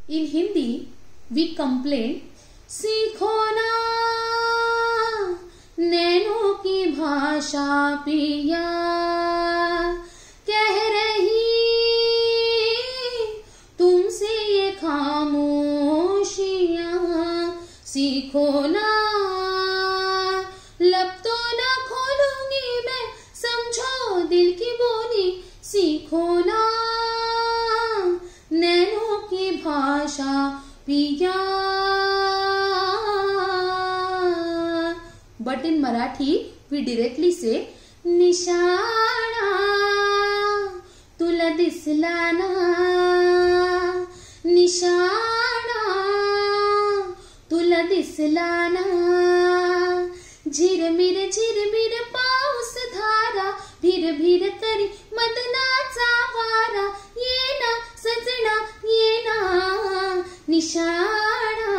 In Hindi, we complain, सीखो ना नैनों की भाषा पिया, कह रही तुमसे ये खामोशियां, सीखो ना, लब तो ना खोलूंगी मैं, समझो दिल की बोली, सीखो ना नैनों की भाषा पिया. But in Marathi we directly say, निशाणा तुला दिसला ना, निशाणा तुला दिसला ना, झिरमिर पाऊस धारा, भिर भिर करी मदनाचा वारा, ये ना सजना ये ना, निशाणा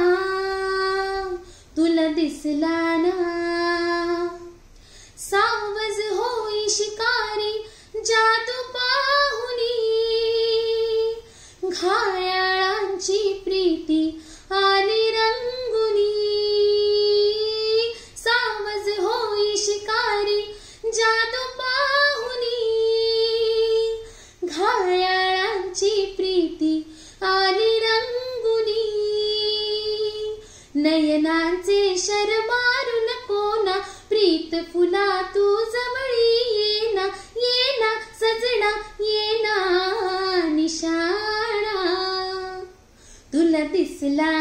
तुला दिसला ना. सावज होई शिकारी जादू पाहुनी, घायाळांची प्रीती आली रंगुनी. सावज होई शिकारी जादू पाहुनी, घायाळांची प्रीती आली रंगुनी. नयनांचे शरमारू नको ना, प्रीत फुला तू जवळी येना, येना सजना येना, निशाणा तुला दिसला